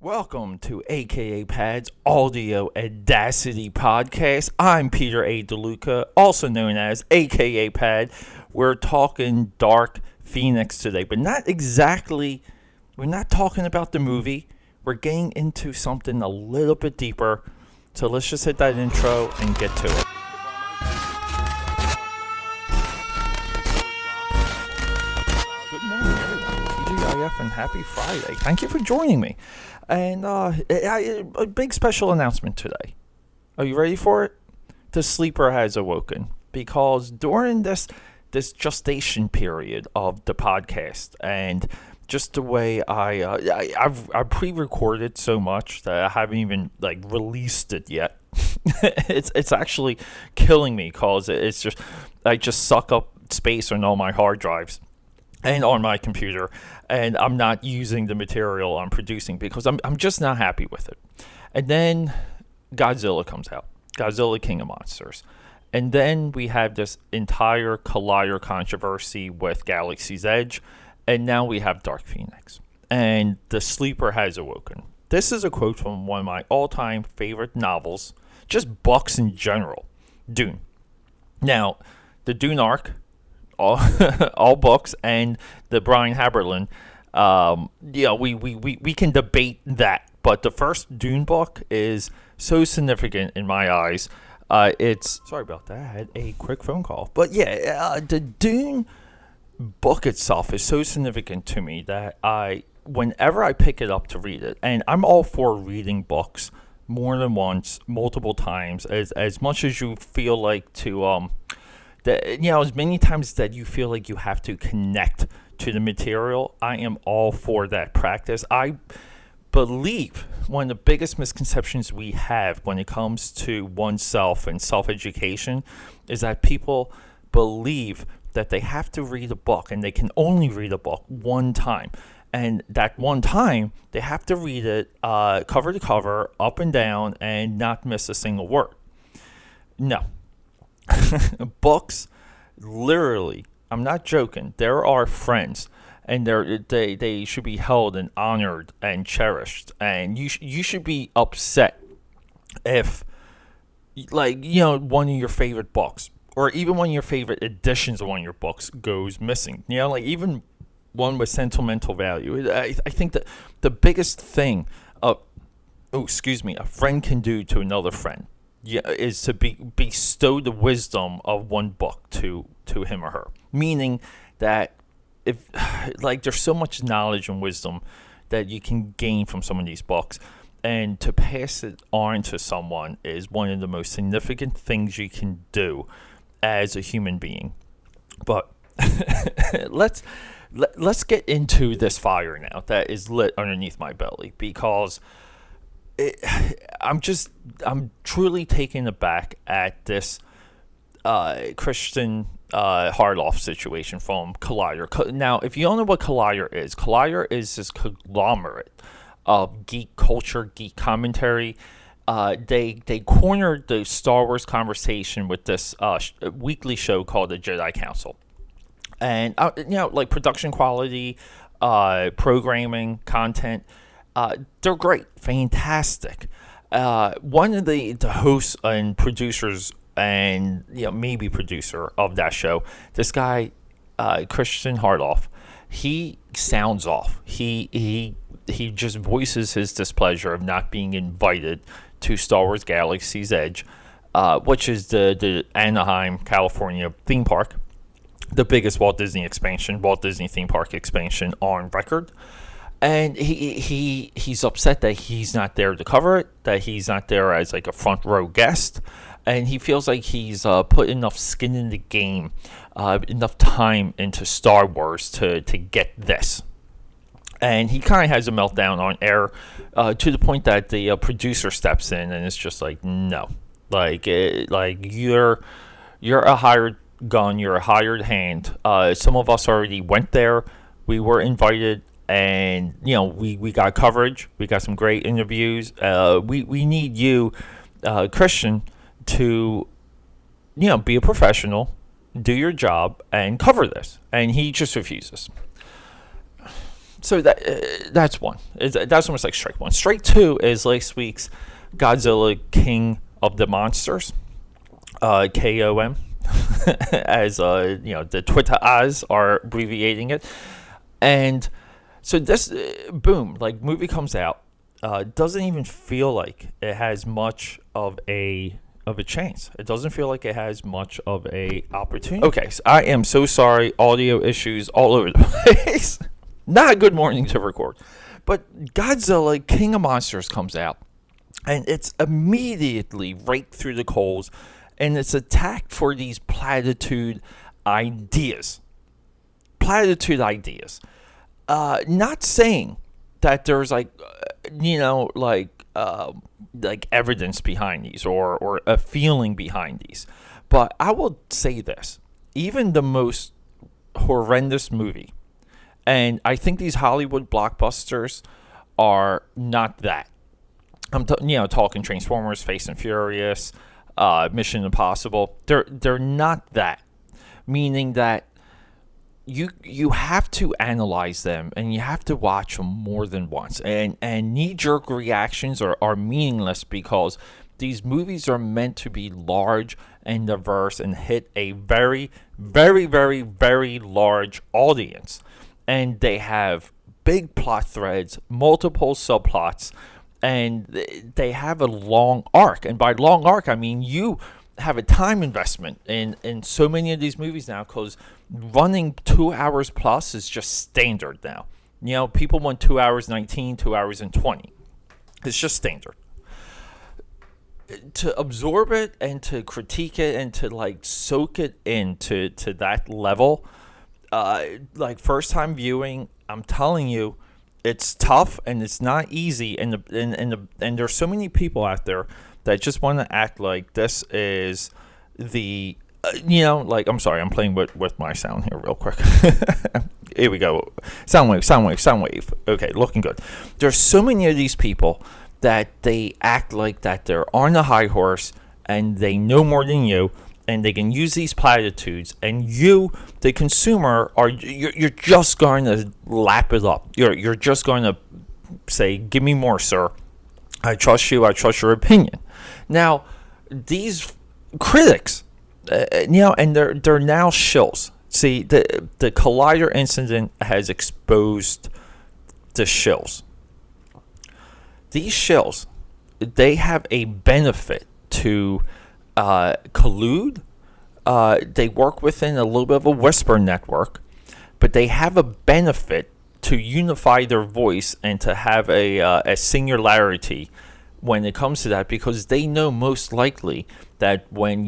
Welcome to AKAPAD's Audio Audacity Podcast. I'm Peter A. DeLuca, also known as AKAPAD. We're talking Dark Phoenix today, but not exactly, we're not talking about the movie. We're getting into something a little bit deeper. So let's just hit that intro and get to it. Good morning, everyone. TGIF and happy Friday. Thank you for joining me. And a big special announcement today. Are you ready for it? The sleeper has awoken, because during this gestation period of the podcast, and just the way I've pre-recorded so much that I haven't even released it yet. it's actually killing me, because it's just I just suck up space on all my hard drives and on my computer, and I'm not using the material I'm producing because I'm just not happy with it. And then Godzilla comes out, Godzilla King of Monsters, and then we have this entire Collider controversy with Galaxy's Edge, and now we have Dark Phoenix, and the sleeper has awoken. This is a quote from one of my all-time favorite novels, just books in general, Dune. Now, the Dune arc, all books, and the Brian Haberlin, we can debate that, but the first Dune book is so significant in my eyes. It's sorry about that, I had a quick phone call, but the Dune book itself is so significant to me that whenever I pick it up to read it, and I'm all for reading books more than once, multiple times, as much as you feel like to as many times that you feel like you have to connect to the material. I am all for that practice. I believe one of the biggest misconceptions we have when it comes to oneself and self-education is that people believe that they have to read a book, and they can only read a book one time. And that one time, they have to read it cover to cover, up and down, and not miss a single word. No. Books, literally, I'm not joking, there are friends, and they should be held and honored and cherished, and you should be upset if, one of your favorite books, or even one of your favorite editions of one of your books goes missing. Even one with sentimental value. I think that the biggest thing a friend can do to another friend is to bestow the wisdom of one book to him or her. Meaning that if there's so much knowledge and wisdom that you can gain from some of these books, and to pass it on to someone is one of the most significant things you can do as a human being. But let's get into this fire now that is lit underneath my belly, because I'm truly taken aback at this Christian Harloff situation from Collider. Now, if you don't know what Collider is this conglomerate of geek culture, geek commentary. They cornered the Star Wars conversation with this weekly show called the Jedi Council. And, production quality, programming, content, they're great, fantastic. One of the hosts and producers and, maybe producer of that show, this guy, Christian Harloff, he sounds off. He just voices his displeasure of not being invited to Star Wars Galaxy's Edge, which is the Anaheim, California theme park, the biggest Walt Disney theme park expansion on record. And he's upset that he's not there to cover it, that he's not there as a front row guest, and he feels like he's put enough skin in the game, enough time into Star Wars to get this. And he kind of has a meltdown on air, to the point that the producer steps in and it's just no, you're a hired gun, you're a hired hand. Some of us already went there. We were invited, and we got coverage. We got some great interviews. We need you, Christian, to be a professional, do your job, and cover this. And he just refuses. So that's one. That's almost like strike one. Strike two is last week's Godzilla King of the Monsters, KOM, as the Twitter eyes are abbreviating it. And so this, boom, like movie comes out, doesn't even feel like it has much of a chance. It doesn't feel like it has much of a opportunity. Okay, so I am so sorry. Audio issues all over the place. Not a good morning to record. But Godzilla King of Monsters comes out, and it's immediately raked through the coals, and it's attacked for these platitude ideas. Not saying that there's like evidence behind these or a feeling behind these. But I will say this. Even the most horrendous movie, and I think these Hollywood blockbusters are not that. I'm talking Transformers, Fast and Furious, Mission Impossible. They're not that. Meaning that you have to analyze them and you have to watch them more than once. And knee-jerk reactions are meaningless because these movies are meant to be large and diverse and hit a very, very, very, very large audience. And they have big plot threads, multiple subplots, and they have a long arc. And by long arc, I mean you have a time investment in so many of these movies now, because running 2 hours plus is just standard now. People want 2 hours 19, 2 hours and 20. It's just standard. To absorb it and to critique it and to soak it into that level, first time viewing, I'm telling you, it's tough and it's not easy. And there's so many people out there that just want to act like this is the, I'm sorry, I'm playing with my sound here real quick. Here we go. Sound wave. Okay, looking good. There's so many of these people that they act like that they're on a high horse and they know more than you, and they can use these platitudes, and you, the consumer, you're just going to lap it up. You're just going to say, "Give me more, sir. I trust you. I trust your opinion." Now, these critics, and they're now shills. See, the Collider incident has exposed the shills. These shills, they have a benefit to collude. They work within a little bit of a whisper network, but they have a benefit to unify their voice and to have a singularity when it comes to that, because they know most likely that when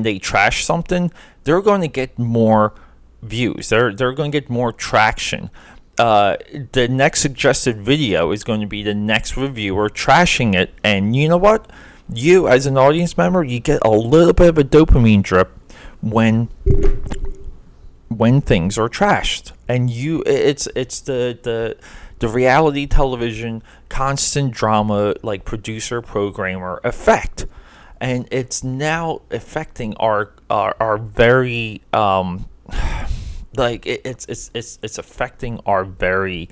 they trash something, they're going to get more views. They're going to get more traction. The next suggested video is going to be the next reviewer trashing it, and you know what? You, as an audience member, you get a little bit of a dopamine drip when things are trashed, and it's the reality television constant drama, like producer programmer effect, and it's now affecting our very it's affecting our very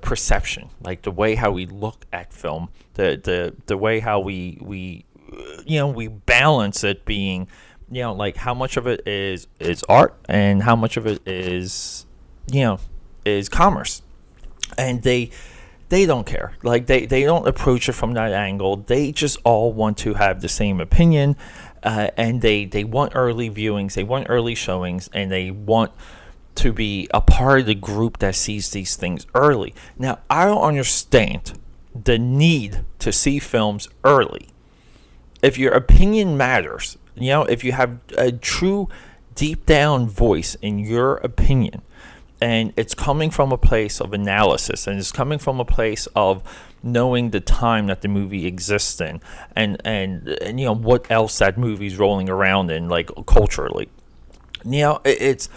perception, like the way how we look at film, the way how we balance it being, how much of it is art and how much of it is commerce. And they don't care. They don't approach it from that angle. They just all want to have the same opinion, and they want early viewings, they want early showings, and they want to be a part of the group that sees these things early. Now, I don't understand the need to see films early. If your opinion matters, if you have a true deep down voice in your opinion, and it's coming from a place of analysis, and it's coming from a place of knowing the time that the movie exists in, and what else that movie's rolling around in, culturally. It's,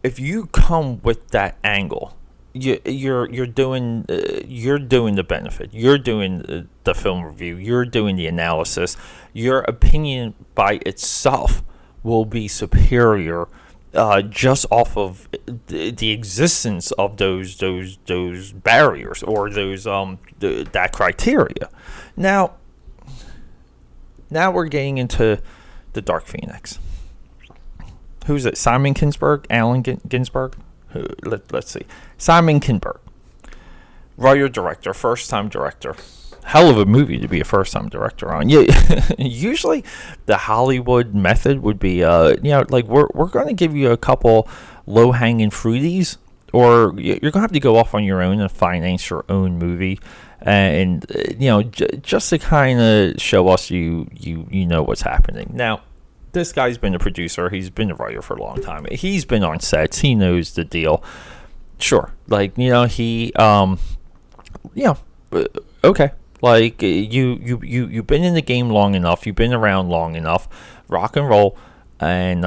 if you come with that angle, you're doing the benefit. You're doing the film review. You're doing the analysis. Your opinion by itself will be superior just off of the existence of those barriers, or that criteria. Now, we're getting into the Dark Phoenix. Who's it? Simon Kinberg? Allen Ginsberg? Let's see. Simon Kinberg. Writer, director, first time director. Hell of a movie to be a first time director on. Yeah, usually the Hollywood method would be, like we're going to give you a couple low hanging fruities, or you're going to have to go off on your own and finance your own movie, and just to kind of show us you know what's happening. Now, this guy's been a producer. He's been a writer for a long time. He's been on sets. He knows the deal. Sure, like he, okay. Like you've been in the game long enough. You've been around long enough. Rock and roll, and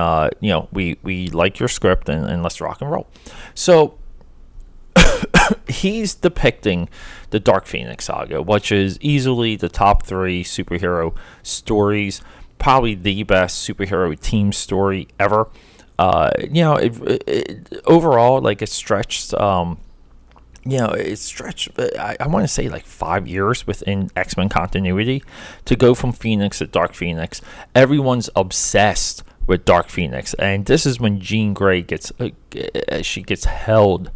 we like your script, and let's rock and roll. So he's depicting the Dark Phoenix saga, which is easily the top 3 superhero stories, probably the best superhero team story ever. Overall, like, it stretched. It's stretched, I want to say, like 5 years within X-Men continuity to go from Phoenix to Dark Phoenix. Everyone's obsessed with Dark Phoenix, and this is when Jean Grey gets held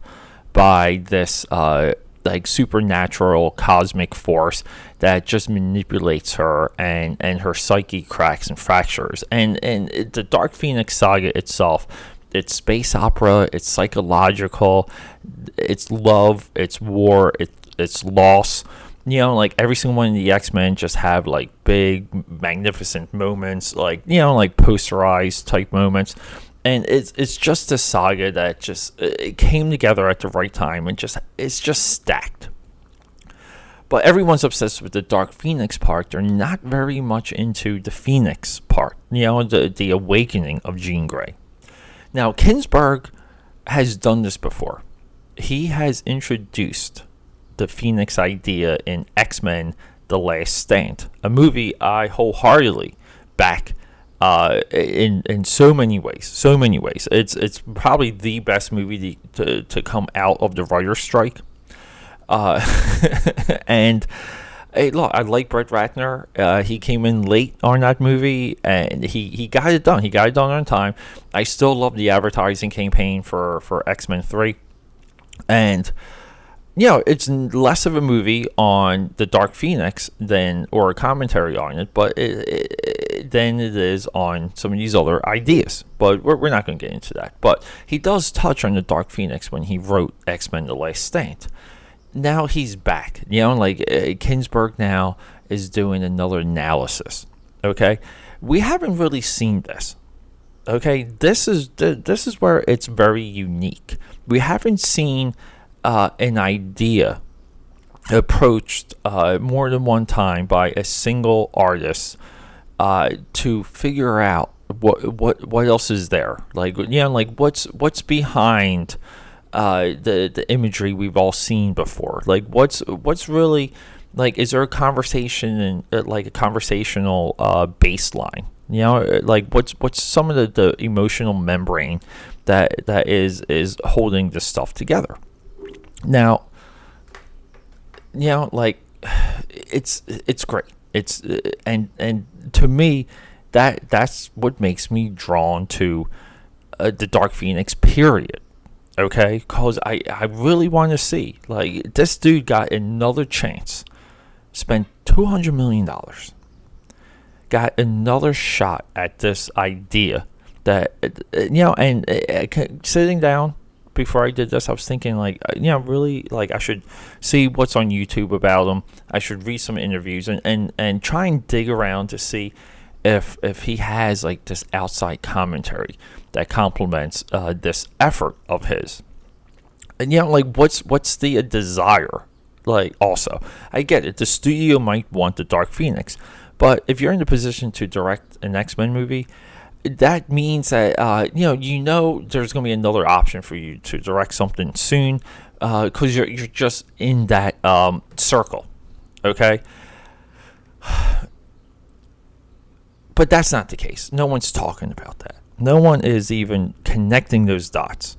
by this like supernatural cosmic force that just manipulates her, and her psyche cracks and fractures. And the Dark Phoenix saga itself, it's space opera, it's psychological, it's love, it's war, it's loss. Like every single one of the X-Men just have like big, magnificent moments, like like posterized type moments, and it's just a saga that just it came together at the right time, and it's just stacked. But everyone's obsessed with the Dark Phoenix part. They're not very much into the Phoenix part, the awakening of Jean Grey. Now, Kinberg has done this before. He has introduced the Phoenix idea in X-Men: The Last Stand, a movie I wholeheartedly back in so many ways. It's probably the best movie to come out of the writer's strike. And hey, look, I like Brett Ratner. He came in late on that movie, and he got it done. He got it done on time. I still love the advertising campaign for X-Men 3. And, it's less of a movie on the Dark Phoenix or a commentary on it, but than it is on some of these other ideas. But we're not going to get into that. But he does touch on the Dark Phoenix when he wrote X-Men: The Last Stand. Now he's back, Kinberg now is doing another analysis. Okay, we haven't really seen this. Okay, this is where it's very unique. We haven't seen an idea approached more than one time by a single artist to figure out what else is there. Like what's behind the imagery we've all seen before. Like what's really, like, is there a conversation and like a conversational baseline? Like what's some of the emotional membrane that is holding this stuff together. Now, like, it's great. It's and to me, that's what makes me drawn to the Dark Phoenix period. Okay, because I really want to see, like, this dude got another chance, spent $200 million, got another shot at this idea that, and sitting down before I did this, I was thinking, like, really, like, I should see what's on YouTube about him. I should read some interviews and try and dig around to see if he has, like, this outside commentary that complements this effort of his. And like, what's the desire? Like, also, I get it, the studio might want the Dark Phoenix, but if you're in the position to direct an X-Men movie, that means that there's going to be another option for you to direct something soon, because you're just in that circle. Okay. But that's not the case. No one's talking about that. No one is even connecting those dots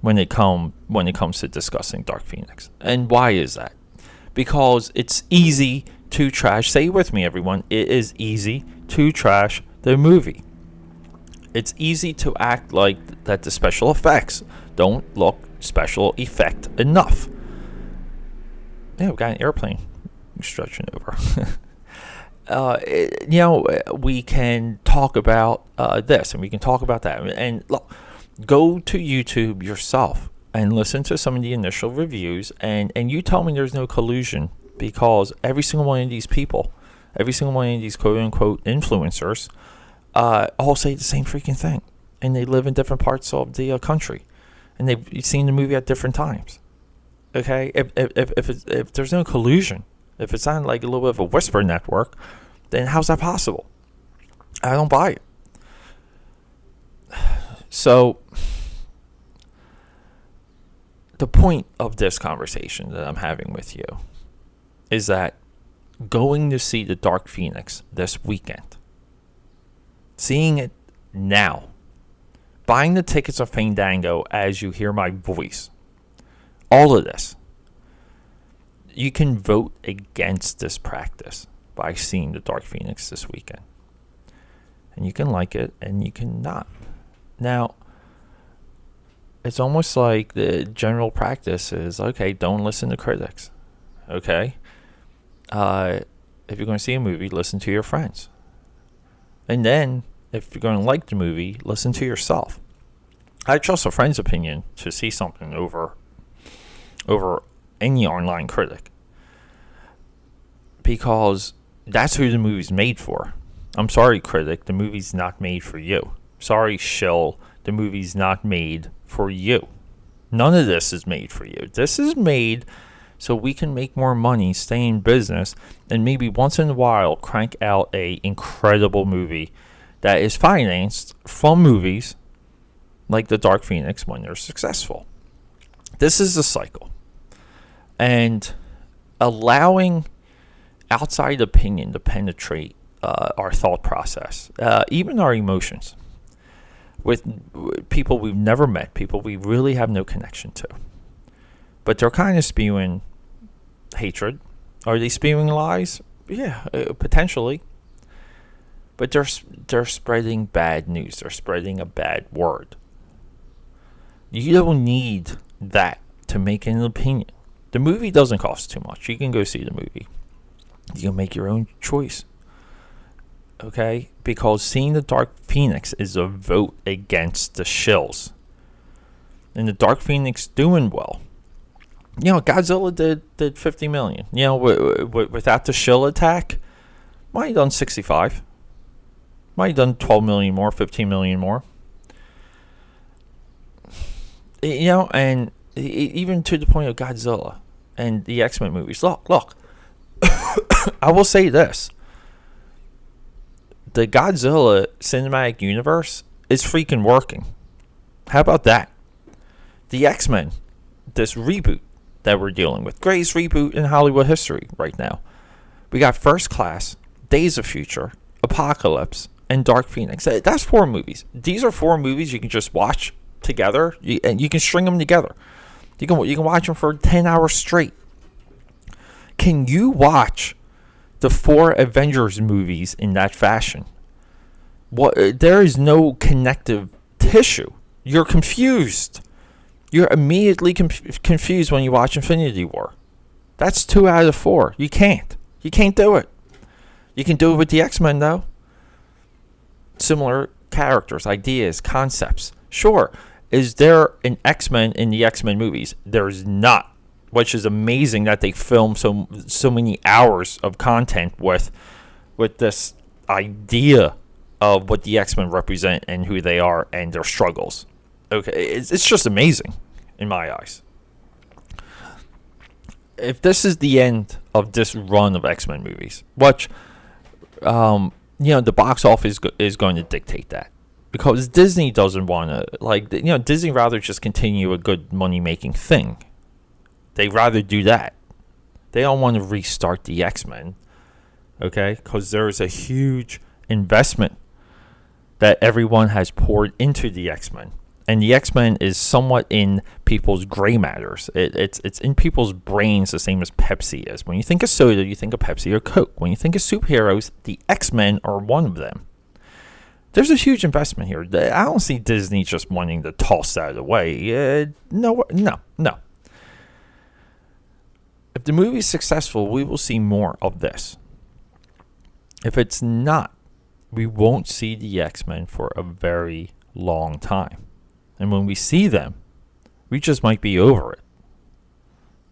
when it comes to discussing Dark Phoenix. And why is that? Because it's easy to trash. Say it with me, everyone. It is easy to trash the movie. It's easy to act like that the special effects don't look special effect enough. Yeah, we've got an airplane stretching over. We can talk about this and we can talk about that. And look, go to YouTube yourself and listen to some of the initial reviews, and you tell me there's no collusion, because every single one of these people, every single one of these quote-unquote influencers, all say the same freaking thing. And they live in different parts of the country. And they've seen the movie at different times. Okay? If there's no collusion, if it's not like a little bit of a whisper network, then how's that possible? I don't buy it. So, the point of this conversation that I'm having with you is that going to see The Dark Phoenix this weekend, seeing it now, buying the tickets of Fandango as you hear my voice, all of this, you can vote against this practice by seeing The Dark Phoenix this weekend. And you can like it and you can not. Now, it's almost like the general practice is, okay, don't listen to critics. Okay? If you're going to see a movie, listen to your friends. And then, if you're going to like the movie, listen to yourself. I trust a friend's opinion to see something over any online critic, because that's who the movie's made for. I'm sorry, critic, the movie's not made for you. Sorry, shill, the movie's not made for you. None of this is made for you. This is made so we can make more money, stay in business, and maybe once in a while crank out a incredible movie that is financed from movies like The Dark Phoenix when they're successful. This is the cycle. And allowing outside opinion to penetrate our thought process, even our emotions, with people we've never met, people we really have no connection to. But they're kind of spewing hatred. Are they spewing lies? Yeah, potentially. But they're spreading bad news. They're spreading a bad word. You don't need that to make an opinion. The movie doesn't cost too much. You can go see the movie. You can make your own choice. Okay? Because seeing The Dark Phoenix is a vote against the shills. And The Dark Phoenix doing well. You know, Godzilla did 50 million. You know, without the shill attack, might have done 65. Might have done 12 million more, 15 million more. You know, and even to the point of Godzilla and the X-Men movies. Look. I will say this. The Godzilla cinematic universe is freaking working. How about that? The X-Men, this reboot that we're dealing with, greatest reboot in Hollywood history right now. We got First Class, Days of Future, Apocalypse, and Dark Phoenix. That's 4 movies. These are 4 movies you can just watch together, and you can string them together. You can watch them for 10 hours straight. Can you watch the 4 Avengers movies in that fashion? There is no connective tissue. You're confused. You're immediately confused when you watch Infinity War. That's 2 out of 4. You can't do it. You can do it with the X-Men, though. Similar characters, ideas, concepts. Sure. Is there an X-Men in the X-Men movies? There's not. Which is amazing that they film so many hours of content with this idea of what the X-Men represent and who they are and their struggles. Okay, it's just amazing in my eyes. If this is the end of this run of X-Men movies, which the box office is going to dictate that, because Disney doesn't want to Disney rather just continue a good money making thing. They rather do that. They don't want to restart the X-Men, okay? Because there's a huge investment that everyone has poured into the X-Men. And the X-Men is somewhat in people's gray matters. It's in people's brains the same as Pepsi is. When you think of soda, you think of Pepsi or Coke. When you think of superheroes, the X-Men are one of them. There's a huge investment here. I don't see Disney just wanting to toss that away. No. If the movie's successful, we will see more of this. If it's not, we won't see the X-Men for a very long time. And when we see them, we just might be over it.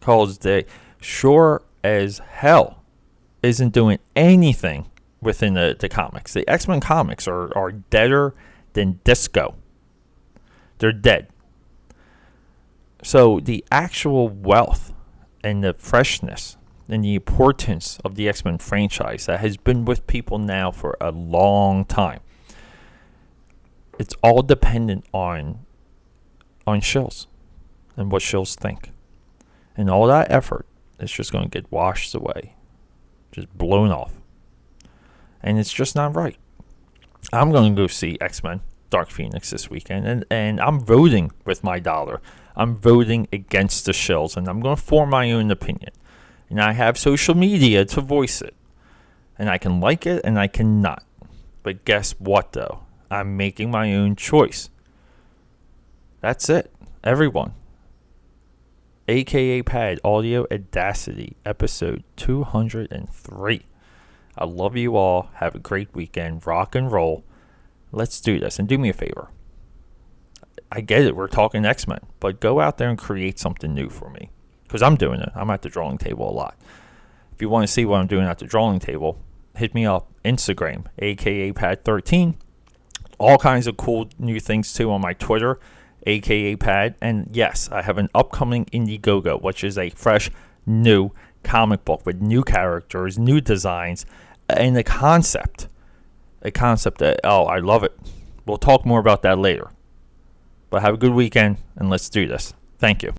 Because they sure as hell isn't doing anything within the comics. The X-Men comics are deader than disco. They're dead. So the actual wealth and the freshness and the importance of the X-Men franchise that has been with people now for a long time, it's all dependent on Shills and what Shills think. And all that effort is just going to get washed away, just blown off. And it's just not right. I'm going to go see X-Men Dark Phoenix this weekend, and I'm voting with my dollar. I'm voting against the Shills, and I'm going to form my own opinion. And I have social media to voice it. And I can like it and I cannot. But guess what, though? I'm making my own choice. That's it. Everyone. AKAPAD Audio Audacity, episode 203. I love you all. Have a great weekend. Rock and roll. Let's do this. And do me a favor. I get it. We're talking X-Men. But go out there and create something new for me. Because I'm doing it. I'm at the drawing table a lot. If you want to see what I'm doing at the drawing table, hit me up. Instagram, AKAPAD13. All kinds of cool new things, too, on my Twitter, AKAPAD. And yes, I have an upcoming Indiegogo, which is a fresh, new comic book with new characters, new designs, and a concept. A concept that, I love it. We'll talk more about that later. But have a good weekend, and let's do this. Thank you.